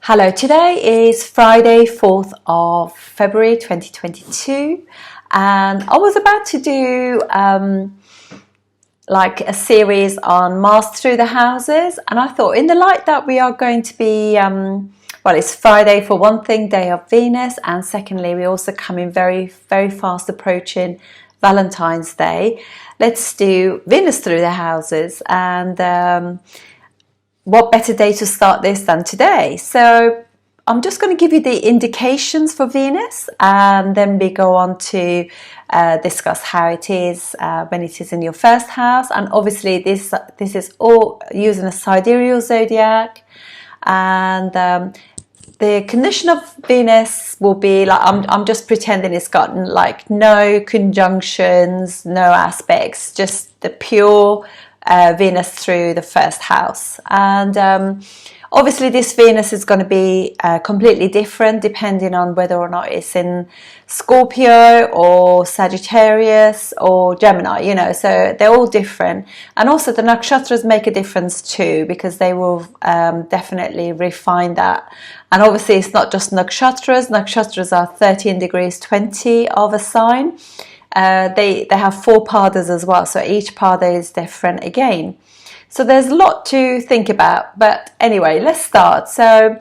Hello, today is Friday, 4th of February 2022, and I was about to do like a series on Mars through the houses, and I thought in the light that we are going to be, well, it's Friday for one thing, day of Venus, and secondly, we're also coming very fast approaching Valentine's Day. Let's do Venus through the houses, and what better day to start this than today? So I'm just going to give you the indications for Venus, and then we go on to discuss how it is when it is in your first house. And obviously this is all using a sidereal zodiac, and the condition of Venus will be like, I'm just pretending it's got like no conjunctions, no aspects, just the pure Venus through the first house. And obviously this Venus is going to be completely different depending on whether or not it's in Scorpio or Sagittarius or Gemini, you know, so they're all different. And also the nakshatras make a difference too, because they will definitely refine that. And obviously it's not just nakshatras are 13 degrees 20 of a sign. They have 4 padas as well, so each pada is different again. So there's a lot to think about, but anyway, let's start. So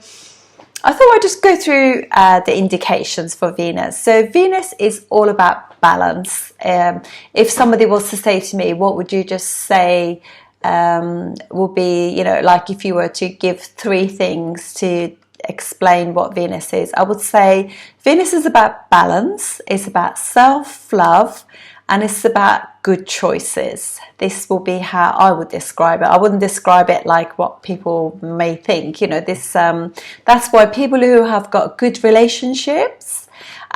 I thought I'd just go through the indications for Venus. So Venus is all about balance. If somebody was to say to me, what would you just say would be, you know, like if you were to give 3 things to explain what Venus is, I would say Venus is about balance, it's about self-love, and it's about good choices. This will be how I would describe it. I wouldn't describe it like what people may think, you know, this that's why people who have got good relationships,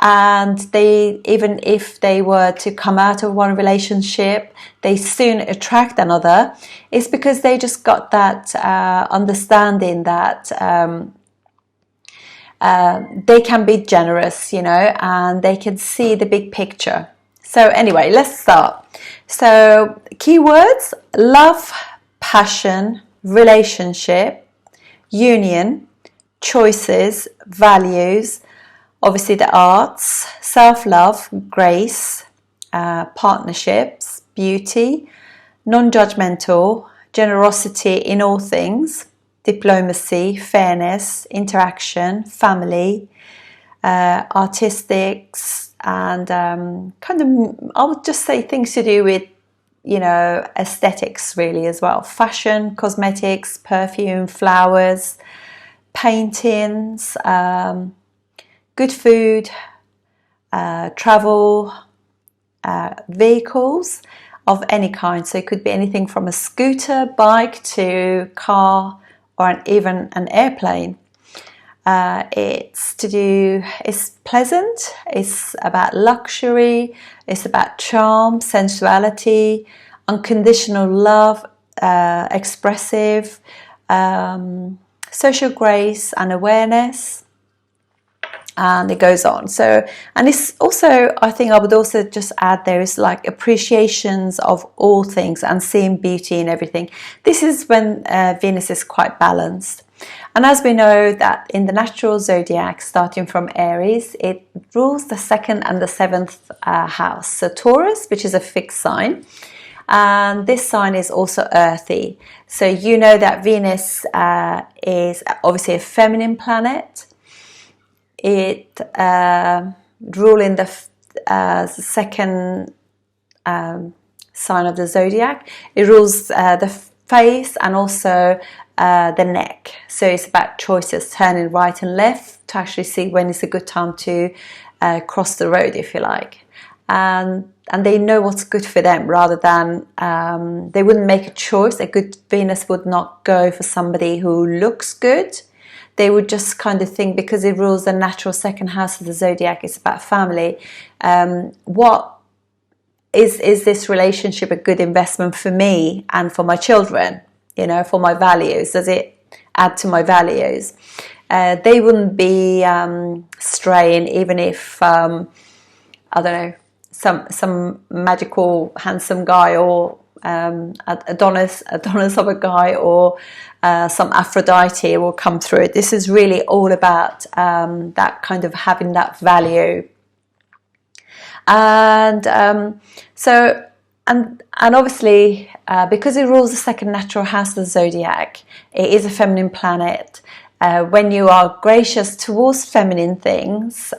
and they, even if they were to come out of one relationship, they soon attract another, it's because they just got that understanding that they can be generous, you know, and they can see the big picture. So anyway, let's start. So keywords: love, passion, relationship, union, choices, values, obviously the arts, self-love, grace, partnerships, beauty, non-judgmental, generosity in all things, diplomacy, fairness, interaction, family, artistics, and kind of, I would just say things to do with, you know, aesthetics really as well. Fashion, cosmetics, perfume, flowers, paintings, good food, travel, vehicles of any kind. So it could be anything from a scooter, bike to car, or even an airplane. It's pleasant, it's about luxury, it's about charm, sensuality, unconditional love, expressive, social grace and awareness, and it goes on. So, and it's also, I think I would also just add, there is like appreciations of all things and seeing beauty in everything. This is when Venus is quite balanced. And as we know that in the natural zodiac, starting from Aries, it rules the 2nd and the 7th house. So Taurus, which is a fixed sign, and this sign is also earthy. So you know that Venus is obviously a feminine planet. It ruling the 2nd sign of the zodiac. It rules the face and also the neck. So it's about choices, turning right and left to actually see when is a good time to cross the road, if you like. And they know what's good for them, rather than they wouldn't make a choice. A good Venus would not go for somebody who looks good. They would just kind of think, because it rules the natural 2nd house of the zodiac, it's about family. What is this relationship a good investment for me and for my children? You know, for my values, does it add to my values? They wouldn't be straying, even if I don't know, some magical handsome guy or Adonis of a guy, or some Aphrodite will come through. This is really all about that kind of having that value. And and obviously, because it rules the second natural house of the zodiac, it is a feminine planet. When you are gracious towards feminine things,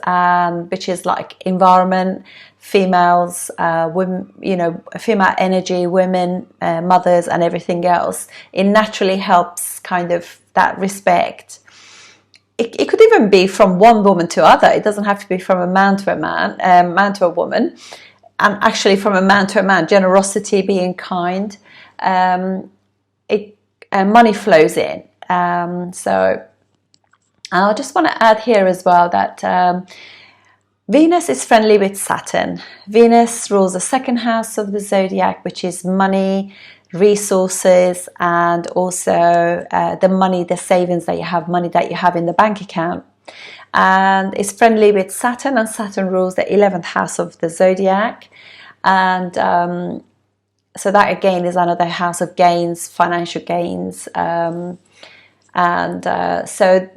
which is like environment, females, women, female energy, women, mothers, and everything else, it naturally helps kind of that respect. It could even be from one woman to other. It doesn't have to be from a man to a man to a woman, and actually from a man to a man. Generosity, being kind, money flows in. So I just want to add here as well that Venus is friendly with Saturn. Venus rules the second house of the zodiac, which is money, resources, and also the money, the savings that you have, money that you have in the bank account. And it's friendly with Saturn, and Saturn rules the 11th house of the zodiac. And so that again is another house of gains, financial gains. So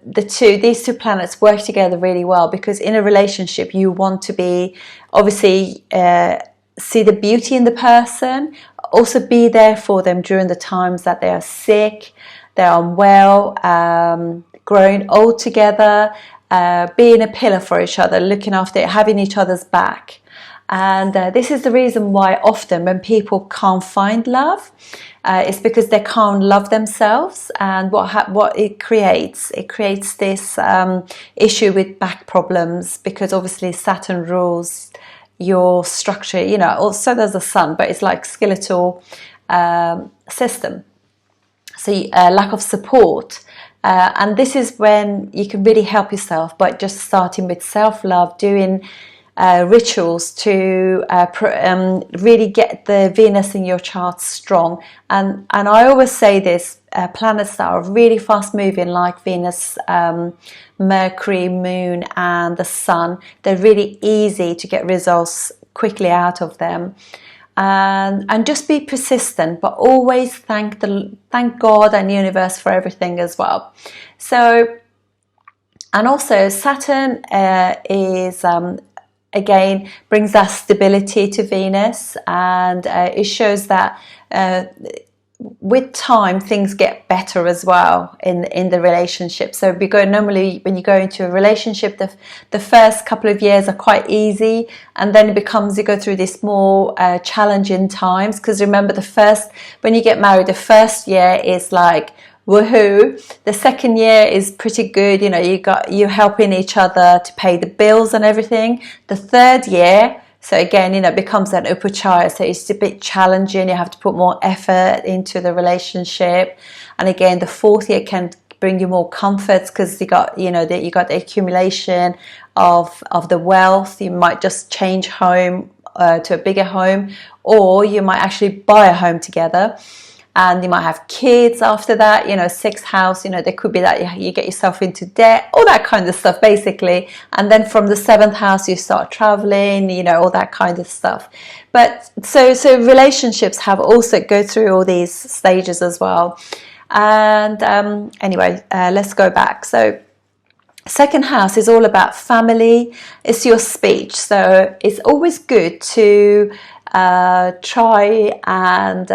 these two planets work together really well, because in a relationship you want to be, obviously, see the beauty in the person, also be there for them during the times that they are sick, they're unwell, growing old together, being a pillar for each other, looking after, having each other's back. And this is the reason why often when people can't find love, it's because they can't love themselves. And what it creates this issue with back problems, because obviously Saturn rules your structure, also there's the sun, but it's like skeletal system. So lack of support. And this is when you can really help yourself by just starting with self-love, doing rituals to really get the Venus in your chart strong. And I always say this, planets that are really fast moving, like Venus, Mercury, Moon, and the Sun, they're really easy to get results quickly out of them. And just be persistent, but always thank God and universe for everything as well. So, and also Saturn is again brings that stability to Venus, and it shows that with time things get better as well in the relationship. So normally when you go into a relationship, the first couple of years are quite easy, and then you go through this more challenging times, because remember, when you get married, the first year is like woohoo. The second year is pretty good, you're helping each other to pay the bills and everything. The third year, so again, it becomes an upachaya, so it's a bit challenging. You have to put more effort into the relationship. And again, the fourth year can bring you more comforts, because you got the accumulation of the wealth. You might just change home to a bigger home, or you might actually buy a home together. And you might have kids after that, sixth house, there could be that you get yourself into debt, all that kind of stuff, basically. And then from the seventh house, you start traveling, all that kind of stuff. But so relationships have also go through all these stages as well. And anyway, let's go back. So second house is all about family. It's your speech. So it's always good to try and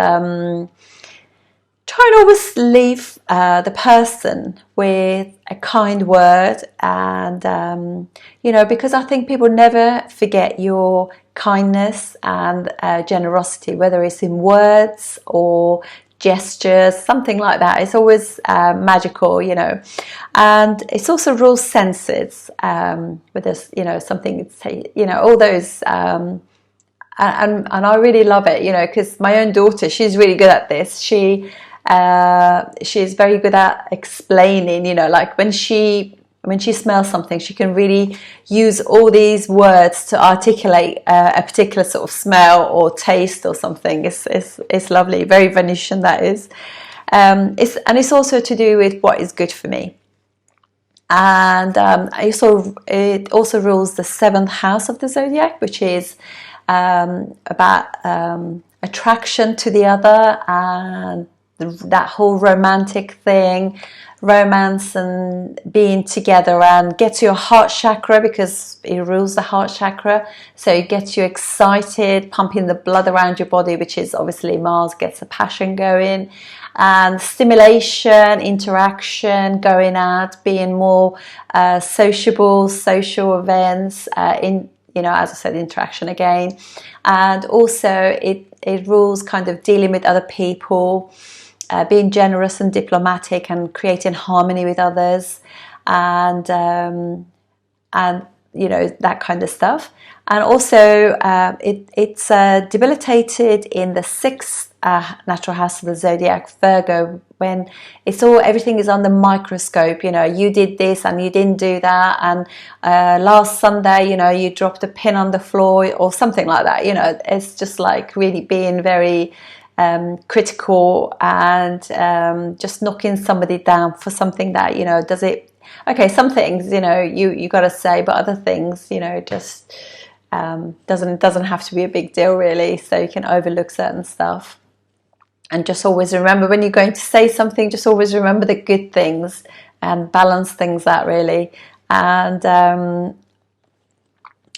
always leave the person with a kind word, and because I think people never forget your kindness and generosity, whether it's in words or gestures, something like that. It's always magical, and it's also rules senses with this, something, all those. And I really love it, because my own daughter, she's really good at this. She's very good at explaining, like when she smells something, she can really use all these words to articulate a particular sort of smell or taste or something. It's lovely, very Venetian, that is. It's also to do with what is good for me. And it also rules the seventh house of the zodiac, which is about attraction to the other, and that whole romantic thing, romance and being together, and gets your heart chakra because it rules the heart chakra, so it gets you excited, pumping the blood around your body, which is obviously Mars, gets the passion going, and stimulation, interaction, going out, being more sociable, social events, in, you know, as I said, interaction again. And also it rules kind of dealing with other people, being generous and diplomatic and creating harmony with others, and you know, that kind of stuff. And also it's debilitated in the 6th natural house of the zodiac, Virgo, when it's all, everything is on the microscope. You know, you did this and you didn't do that, and last Sunday, you know, you dropped a pin on the floor or something like that. You know, it's just like really being very critical, and just knocking somebody down for something that, you know, does it, okay, some things, you know, you got to say, but other things, you know, just doesn't have to be a big deal really, so you can overlook certain stuff. And just always remember, when you're going to say something, just always remember the good things and balance things out really. And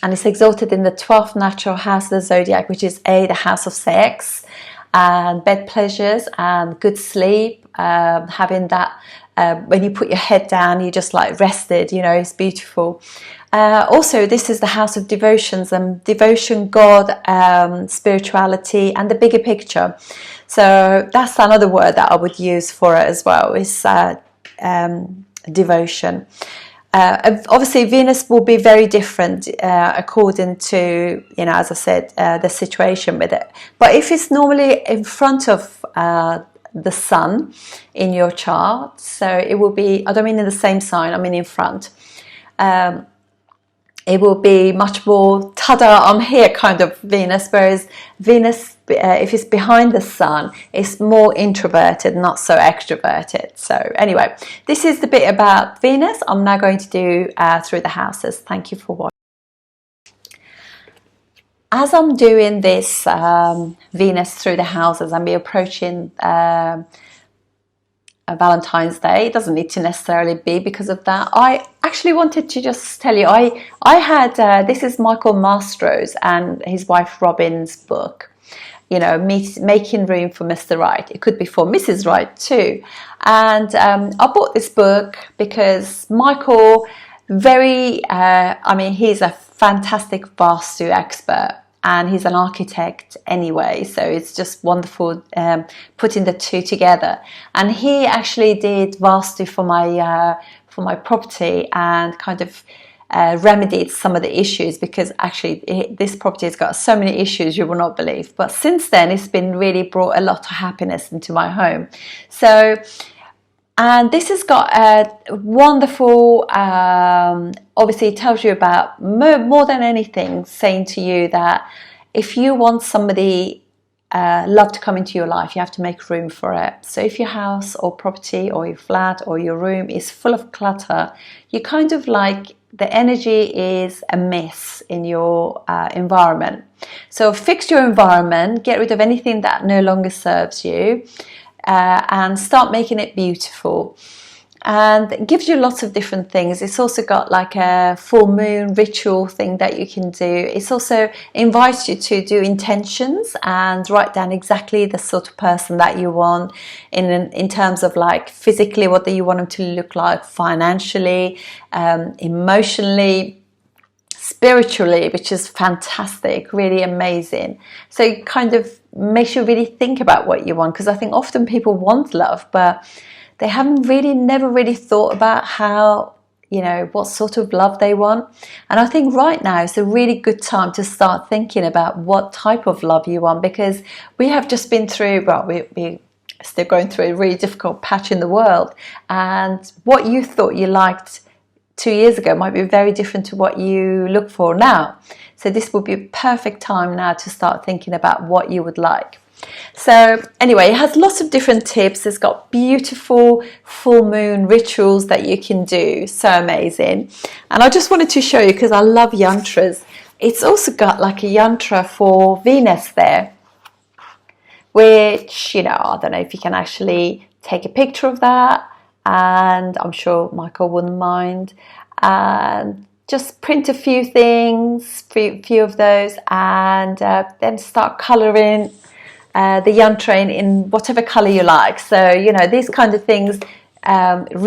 it's exalted in the 12th natural house of the zodiac, which is the house of sex and bed pleasures and good sleep, having that, when you put your head down, you're just like rested, you know, it's beautiful. Also, this is the house of devotions, and devotion, God, spirituality, and the bigger picture. So that's another word that I would use for it as well, is devotion. Obviously, Venus will be very different according to, you know, as I said, the situation with it. But if it's normally in front of the sun in your chart, so it will be, I don't mean in the same sign, I mean in front. It will be much more ta-da, I'm here kind of Venus, whereas Venus, if it's behind the sun, it's more introverted, not so extroverted. So anyway, this is the bit about Venus. I'm now going to do through the houses. Thank you for watching. As I'm doing this Venus through the houses, I'm approaching Valentine's Day. It doesn't need to necessarily be because of that. I actually wanted to just tell you, I had, this is Michael Mastro's and his wife Robin's book, you know, Making Room for Mr. Right. It could be for Mrs. Right too. And I bought this book because Michael, I mean, he's a fantastic Vastu expert. And he's an architect anyway, so it's just wonderful putting the two together. And he actually did Vastu for my property, and kind of remedied some of the issues, because actually this property has got so many issues you will not believe. But since then, it's been really brought a lot of happiness into my home. So, and this has got a wonderful, obviously it tells you about, more than anything, saying to you that if you want somebody, love to come into your life, you have to make room for it. So if your house or property or your flat or your room is full of clutter, you kind of like, the energy is a mess in your environment. So fix your environment, get rid of anything that no longer serves you, and start making it beautiful. And it gives you lots of different things. It's also got like a full moon ritual thing that you can do. It's also invites you to do intentions and write down exactly the sort of person that you want in terms of like physically, what do you want them to look like, financially, emotionally, spiritually, which is fantastic, really amazing. So it kind of makes you really think about what you want, because I think often people want love, but they haven't really, never really thought about how, you know, what sort of love they want. And I think right now is a really good time to start thinking about what type of love you want, because we have just been through, well, we're still going through a really difficult patch in the world, and what you thought you liked 2 years ago might be very different to what you look for now. So this would be a perfect time now to start thinking about what you would like. So anyway, it has lots of different tips. It's got beautiful full moon rituals that you can do. So amazing. And I just wanted to show you, because I love yantras. It's also got like a yantra for Venus there. which, you know, I don't know if you can actually take a picture of that, and I'm sure Michael wouldn't mind, and just print a few things, few of those, and then start colouring the yantra in whatever colour you like. So, you know, these kind of things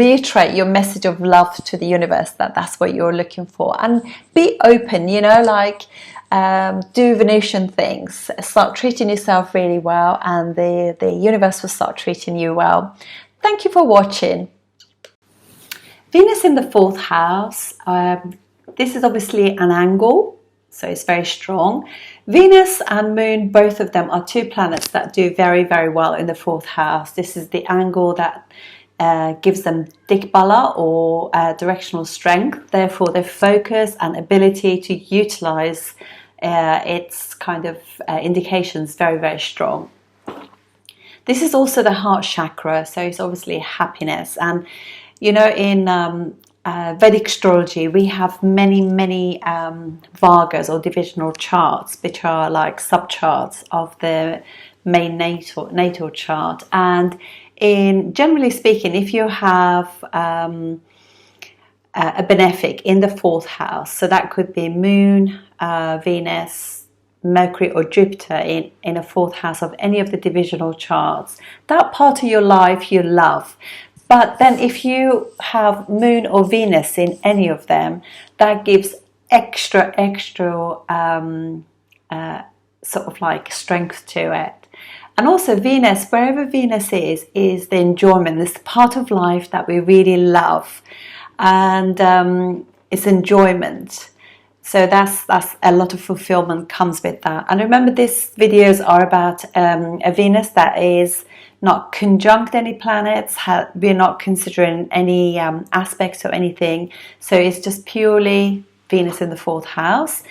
reiterate your message of love to the universe, that's what you're looking for. And be open, you know, like do Venusian things, start treating yourself really well, and the universe will start treating you well. Thank you for watching. Venus in the 4th house, this is obviously an angle, so it's very strong. Venus and Moon, both of them are two planets that do very, very well in the 4th house. This is the angle that gives them Dikbala, or directional strength. Therefore, their focus and ability to utilize its kind of indications very, very strong. This is also the heart chakra, so it's obviously happiness. And you know, in Vedic astrology, we have many vargas, or divisional charts, which are like subcharts of the main natal chart. And generally speaking, if you have a benefic in the 4th house, so that could be Moon, Venus, Mercury or Jupiter in a 4th house of any of the divisional charts, that part of your life you love. But then if you have Moon or Venus in any of them, that gives extra sort of like strength to it. And also Venus, wherever Venus is the enjoyment, this part of life that we really love, and it's enjoyment. So that's a lot of fulfillment comes with that. And remember, these videos are about a Venus that is not conjunct any planets. We're not considering any aspects or anything. So it's just purely Venus in the 4th house.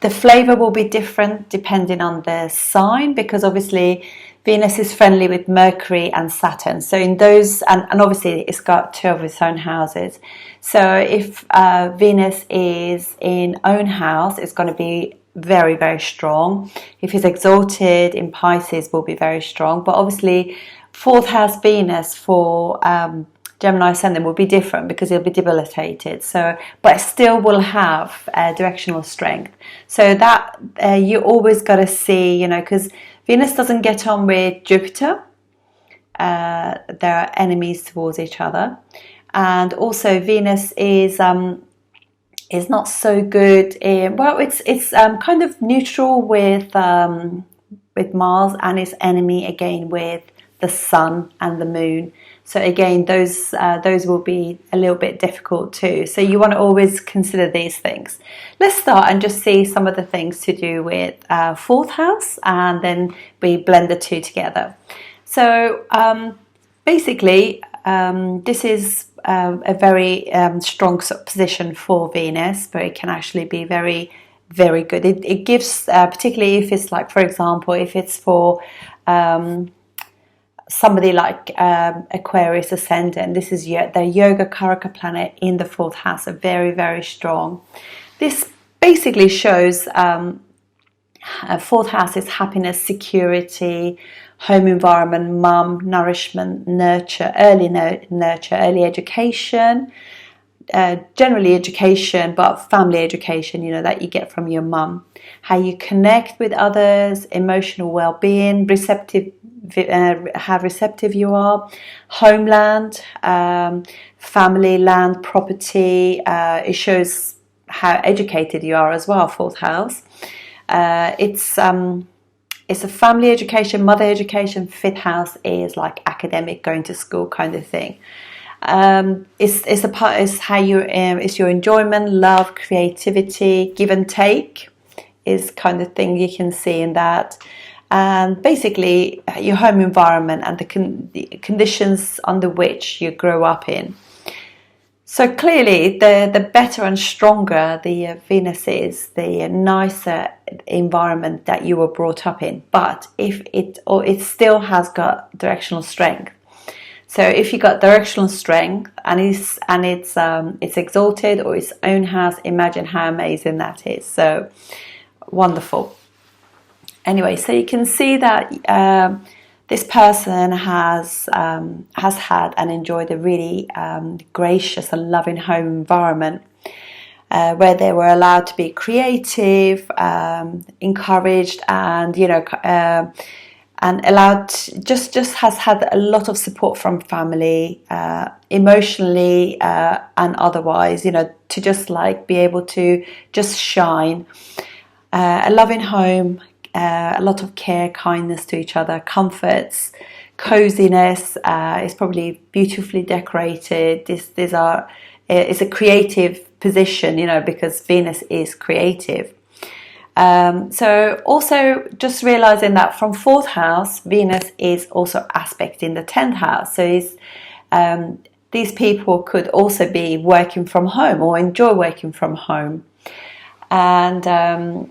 The flavor will be different depending on the sign, because obviously Venus is friendly with Mercury and Saturn. So in those, and obviously it's got 2 of its own houses. So if Venus is in own house, it's going to be very, very strong. If it's exalted in Pisces, will be very strong. But obviously 4th house Venus for Gemini Ascendant will be different, because it'll be debilitated. So, but it still will have directional strength. So that you always got to see, you know, because Venus doesn't get on with Jupiter. They are enemies towards each other. And also Venus is not so good in, well, it's kind of neutral with Mars, and it's enemy again with the Sun and the Moon. So again, those will be a little bit difficult too. So you want to always consider these things. Let's start and just see some of the things to do with 4th house, and then we blend the two together. So basically, this is a very strong sort of position for Venus, but it can actually be very, very good. It gives, particularly if it's like, for example, if it's for somebody like Aquarius ascendant, this is the Yoga Karaka planet in the 4th house, are very, very strong. This basically shows 4th house is happiness, security, home environment, mum, nourishment, nurture, early education, generally education, but family education, you know, that you get from your mum. How you connect with others, emotional well-being, how receptive you are, homeland, family, land, property. It shows how educated you are as well, 4th house. It's a family education, mother education. 5th house is like academic, going to school kind of thing. It's how you it's your enjoyment, love, creativity, give and take is kind of thing you can see in that. And basically your home environment and the conditions under which you grow up in. So clearly the better and stronger the Venus is, the nicer environment that you were brought up in. But if it still has got directional strength. So if you got directional strength and it's exalted or its own house, imagine how amazing that is. So wonderful. Anyway, so you can see that this person has had and enjoyed a really gracious and loving home environment where they were allowed to be creative, encouraged, and and allowed just has had a lot of support from family, emotionally and otherwise, to just like be able to just shine. A loving home, a lot of care, kindness to each other, comforts, coziness. It's probably beautifully decorated. It's a creative position, because Venus is creative. So also just realizing that from 4th house, Venus is also aspecting the 10th house. So these people could also be working from home or enjoy working from home. And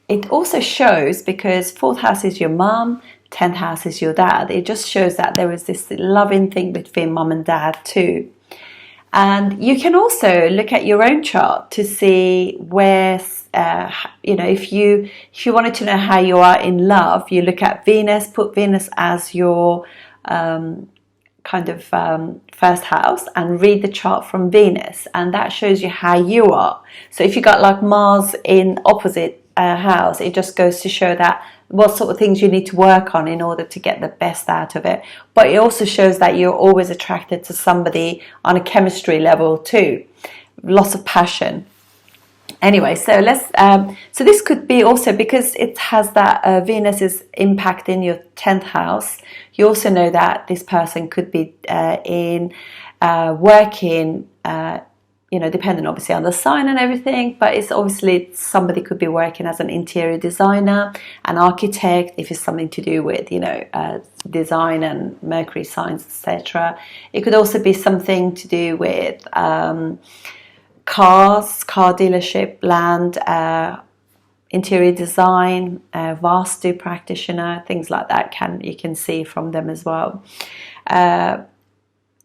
it also shows, because 4th house is your mum, 10th house is your dad. It just shows that there is this loving thing between mum and dad too. And you can also look at your own chart to see where, if you wanted to know how you are in love, you look at Venus, put Venus as your first house, and read the chart from Venus, and that shows you how you are. So if you got like Mars in opposite house, it just goes to show that what sort of things you need to work on in order to get the best out of it. But it also shows that you're always attracted to somebody on a chemistry level too, lots of passion. Anyway, so so this could be also, because it has that Venus is impacting your 10th house. You also know that this person could be working, depending obviously on the sign and everything, but it's obviously somebody could be working as an interior designer, an architect, if it's something to do with, design and Mercury signs, etc. It could also be something to do with cars, car dealership, land, interior design, Vastu practitioner, things like that. You can see from them as well.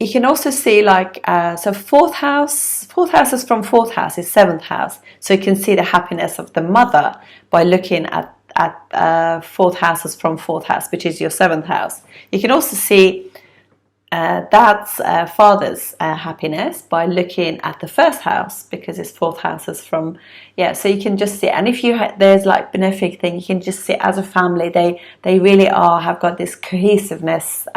You can also see so 4th house is from 4th house is 7th house. So you can see the happiness of the mother by looking at 4th houses from 4th house, which is your 7th house. You can also see dad's father's happiness by looking at the 1st house, because it's 4th houses from, so you can just see. And if there's like benefic thing, you can just see as a family, they really have got this cohesiveness.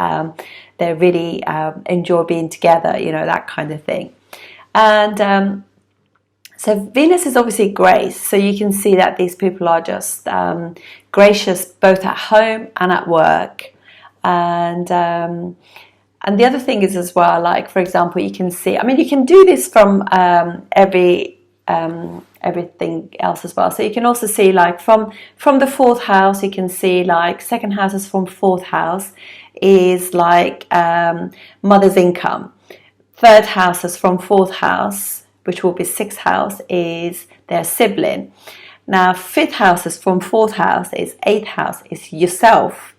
They really enjoy being together, that kind of thing. And so Venus is obviously grace, so you can see that these people are just gracious both at home and at work. And the other thing is as well, like for example, you can see, you can do this from everything else as well. So you can also see like from the 4th house, you can see like 2nd house is from 4th house is like mother's income. 3rd house is from 4th house, which will be 6th house, is their sibling. Now 5th house is from 4th house, is 8th house, is yourself.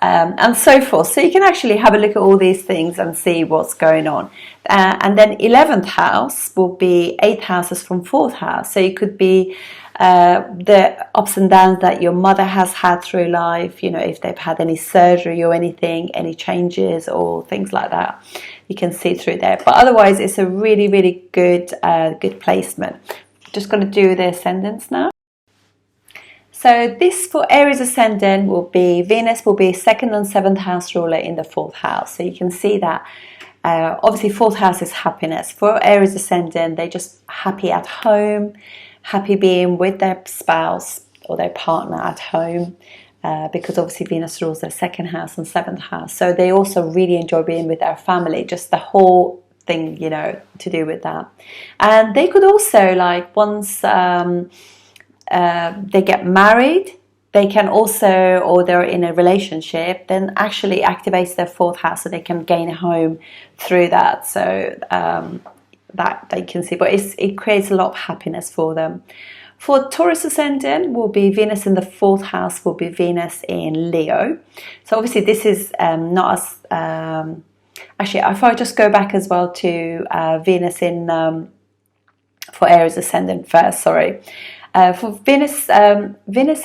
And so forth. So you can actually have a look at all these things and see what's going on. And then 11th house will be 8 houses from 4th house. So it could be the ups and downs that your mother has had through life, if they've had any surgery or anything, any changes or things like that. You can see through there. But otherwise, it's a really, really good placement. Just going to do the ascendants now. So this for Aries ascendant will be, Venus will be 2nd and 7th house ruler in the 4th house. So you can see that obviously 4th house is happiness. For Aries ascendant, they're just happy at home, happy being with their spouse or their partner at home, because obviously Venus rules their 2nd house and 7th house. So they also really enjoy being with their family, just the whole thing, to do with that. And they could also, like, once they get married, they can also, or they're in a relationship, then actually activates their 4th house, so they can gain a home through that. So that they can see, but it creates a lot of happiness for them. For Taurus ascendant will be Venus in the 4th house, will be Venus in Leo. So obviously this is not as actually, if I just go back as well to Venus in for Aries ascendant first, sorry. For Venus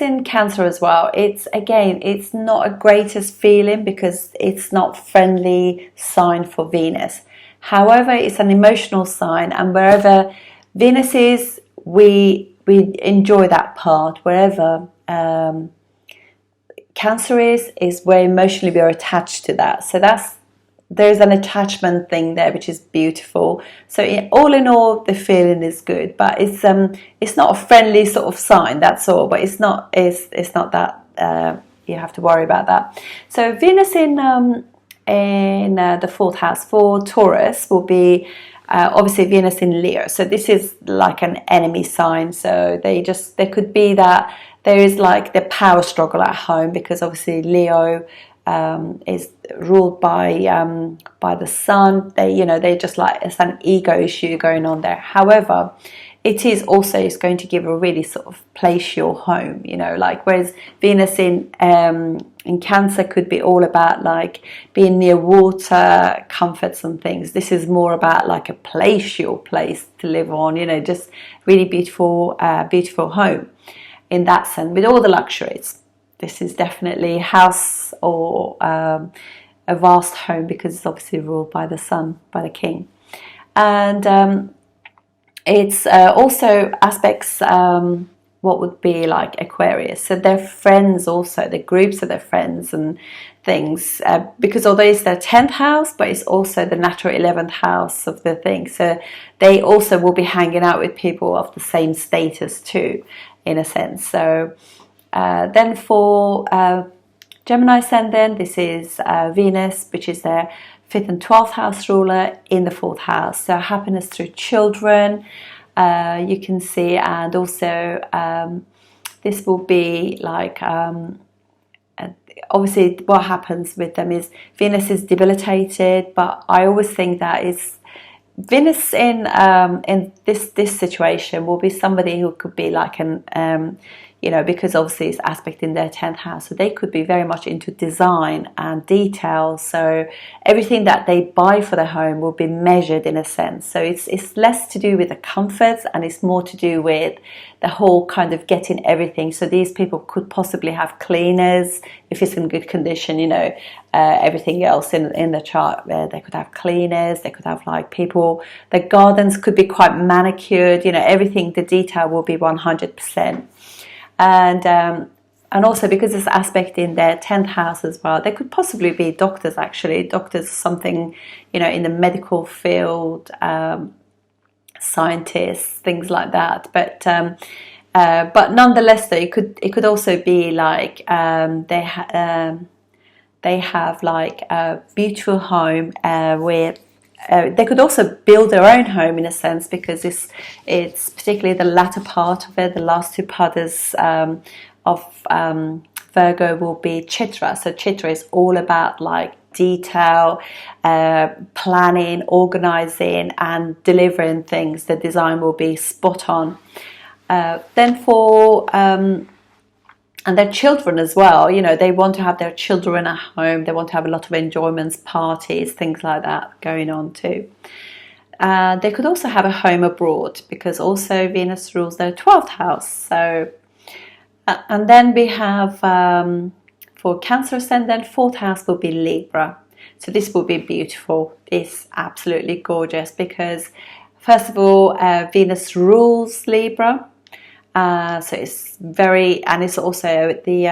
in Cancer as well, it's not a greatest feeling because it's not friendly sign for Venus. However, it's an emotional sign, and wherever Venus is, we enjoy that part. Wherever Cancer is where emotionally we are attached to that. So there's an attachment thing there, which is beautiful. So all in all, the feeling is good, but it's not a friendly sort of sign. That's all. But it's not that you have to worry about that. So Venus in the fourth house for Taurus will be obviously Venus in Leo. So this is like an enemy sign. So there could be that there is like the power struggle at home, because obviously Leo is ruled by the sun. They just like, it's an ego issue going on there. However, it's going to give a really sort of place your home, like, whereas Venus in Cancer could be all about like being near water, comforts and things. This is more about like a place to live on, just really beautiful home in that sense, with all the luxuries. This is definitely a house or a vast home, because it's obviously ruled by the sun, by the king. And it's also aspects what would be like Aquarius. So they're friends also, the groups of their friends and things, because although it's their 10th house, but it's also the natural 11th house of the thing. So they also will be hanging out with people of the same status too, in a sense. So then for Gemini ascendant, this is Venus, which is their 5th and 12th house ruler in the 4th house. So happiness through children, you can see, and also this will be like, obviously what happens with them is Venus is debilitated, but I always think that is Venus in this situation will be somebody who could be like an because obviously it's aspect in their 10th house, so they could be very much into design and detail. So everything that they buy for their home will be measured in a sense. So it's less to do with the comforts, and it's more to do with the whole kind of getting everything. So these people could possibly have cleaners if it's in good condition, everything else in the chart where they could have cleaners, they could have like people, the gardens could be quite manicured, everything, the detail will be 100%. And also because this aspect in their 10th house as well, they could possibly be doctors, something, in the medical field, scientists, things like that. But nonetheless, though, it could also be like they have like a beautiful home where they could also build their own home in a sense, because it's particularly the latter part of it, the last two padas of Virgo will be Chitra. So Chitra is all about like detail, planning, organizing and delivering things. The design will be spot on. Then for and their children as well, they want to have their children at home. They want to have a lot of enjoyments, parties, things like that going on too. They could also have a home abroad, because also Venus rules their 12th house. So, and then we have for Cancer ascendant, 4th house will be Libra. So this will be beautiful. It's absolutely gorgeous, because first of all, Venus rules Libra. So it's it's also the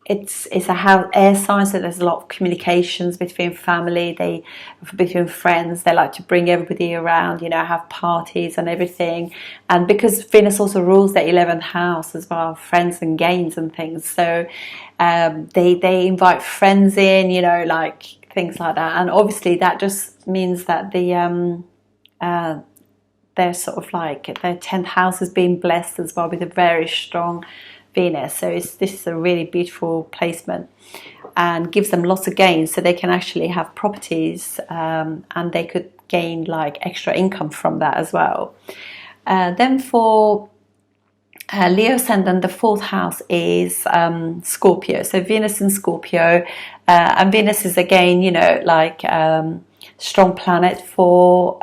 it's a house air sign, so there's a lot of communications between family, between friends. They like to bring everybody around, have parties and everything. And because Venus also rules the 11th house as well, friends and games and things, so they invite friends in, like things like that. And obviously that just means that they're sort of like their 10th house has been blessed as well with a very strong Venus. So this is a really beautiful placement and gives them lots of gains. So they can actually have properties and they could gain like extra income from that as well. Then for Leo ascendant, the 4th house is Scorpio. So Venus in Scorpio, and Venus is again, strong planet for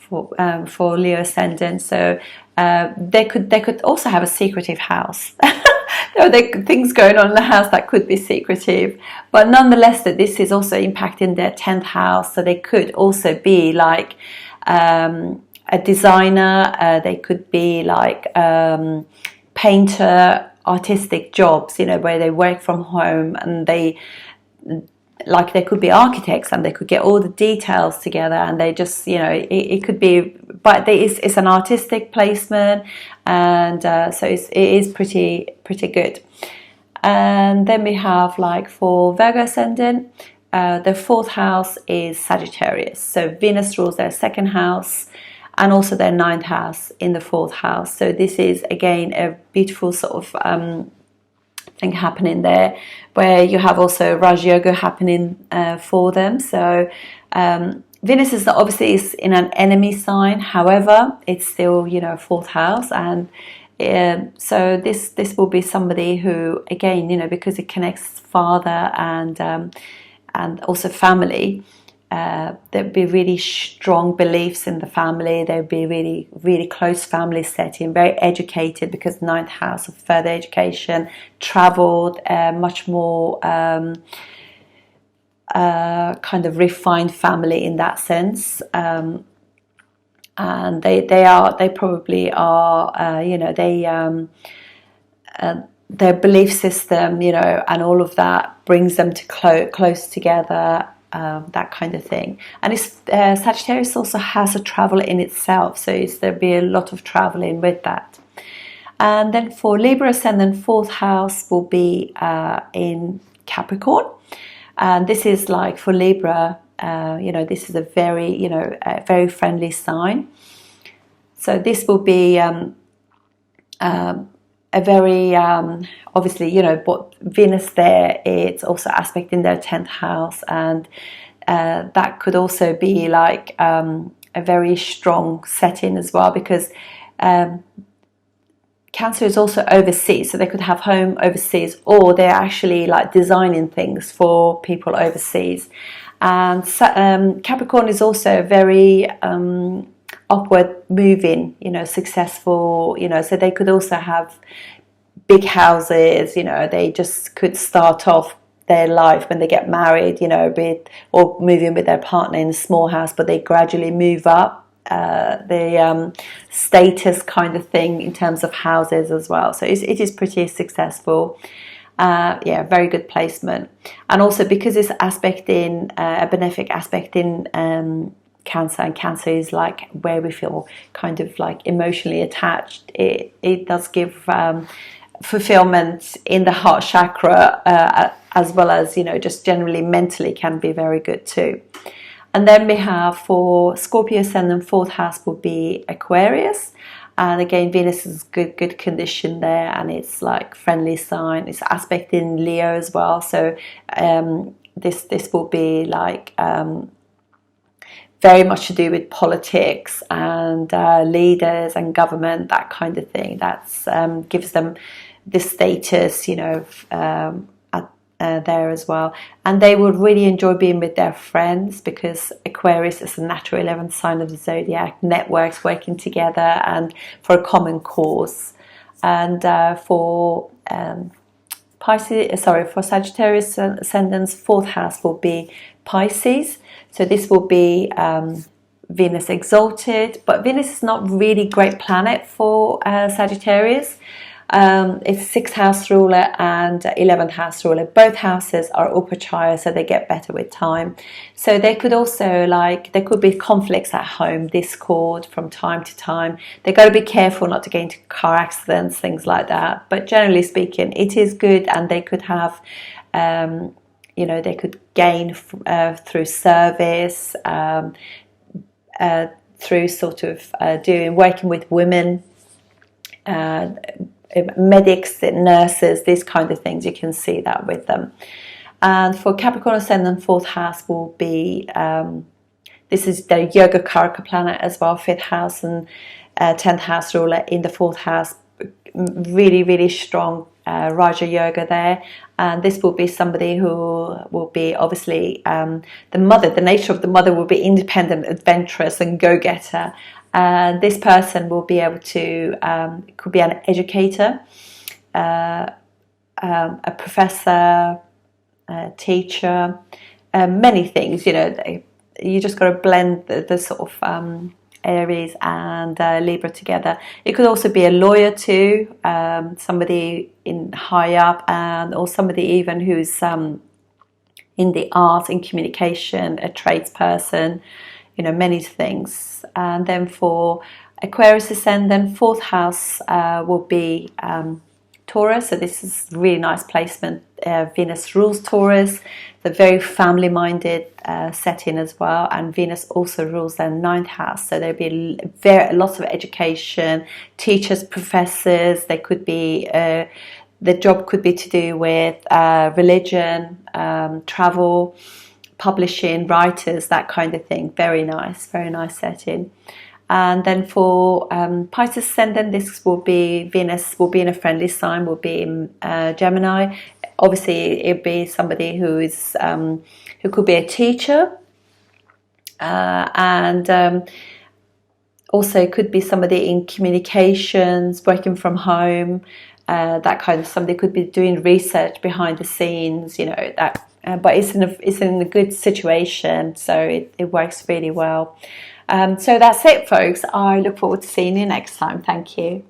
for Leo ascendant. So they could also have a secretive house. There are things going on in the house that could be secretive, but nonetheless, that this is also impacting their 10th house. So they could also be like a designer. They could be like painter, artistic jobs, you know, where they work from home, and they could be architects, and they could get all the details together, and they just, you know, it could be, but it's an artistic placement, and so it is pretty good. And then we have, like, for Virgo ascendant, the 4th house is Sagittarius. So Venus rules their 2nd house, and also their 9th house in the 4th house. So this is again a beautiful sort of thing happening there, where you have also Raj Yoga happening for them. So Venus is obviously in an enemy sign, however, it's still, you know, 4th house, and so this will be somebody who, again, you know, because it connects father and also family. There'd be really strong beliefs in the family. There'd be really close family setting, very educated, because 9th house of further education, travelled, much more kind of refined family in that sense. And they probably are, you know, their belief system, you know, and all of that brings them to close together. That kind of thing. And Sagittarius also has a travel in itself, so there'll be a lot of traveling with that. And then for Libra ascendant, 4th house will be in Capricorn, and this is, like, for Libra, you know, this is a very, you know, a very friendly sign. So this will be a very obviously, you know, but Venus there, it's also aspecting their 10th house, and that could also be like a very strong setting as well, because Cancer is also overseas, so they could have home overseas, or they're actually like designing things for people overseas. And Capricorn is also very upward moving, you know, successful, you know, so they could also have big houses, you know, they just could start off their life when they get married, you know, or moving with their partner in a small house, but they gradually move up the status kind of thing in terms of houses as well. So it is pretty successful. Yeah, very good placement. And also because it's aspecting a benefic aspect in Cancer, and Cancer is like where we feel kind of like emotionally attached, it does give fulfillment in the heart chakra, as well as, you know, just generally mentally can be very good too. And then we have for Scorpio ascendant, 4th house will be Aquarius. And again, Venus is good condition there, and it's like friendly sign. It's aspecting Leo as well. So this will be like very much to do with politics and leaders and government, that kind of thing. That's gives them the status, you know, there as well. And they would really enjoy being with their friends, because Aquarius is a natural 11th sign of the zodiac, networks, working together and for a common cause. And for Sagittarius ascendants, 4th house will be Pisces. So this will be Venus exalted, but Venus is not really great planet for Sagittarius. It's 6th house ruler and 11th house ruler. Both houses are upachaya, so they get better with time. So they could also, like, there could be conflicts at home, discord from time to time. They got to be careful not to get into car accidents, things like that. But generally speaking, it is good, and they could have, you know, they could gain through service, through sort of working with women, medics, nurses, these kind of things. You can see that with them. And for Capricorn ascendant, 4th house will be this is the Yoga Karaka planet as well, 5th house and 10th house ruler in the 4th house. really strong Raja Yoga there. And this will be somebody who will be obviously the nature of the mother will be independent, adventurous and go-getter. This person will be able to, could be an educator, a professor, a teacher, many things. You know, you just got to blend the sort of Aries and Libra together. It could also be a lawyer too, somebody in high up, or somebody even who's in the arts, in communication, a tradesperson, you know, many things. And then for Aquarius ascendant, fourth house will be Taurus. So this is really nice placement. Venus rules Taurus, the very family-minded setting as well, and Venus also rules their ninth house. So there'll be lots of education, teachers, professors. They could be the job could be to do with religion, travel, publishing, writers, that kind of thing. Very nice setting. And then for Pisces ascendant, this will be Venus will be in a friendly sign, will be in Gemini. Obviously, it'd be somebody who is who could be a teacher, and also could be somebody in communications, working from home. That kind of somebody could be doing research behind the scenes. You know that, but it's in a good situation, so it works really well. So that's it, folks. I look forward to seeing you next time. Thank you.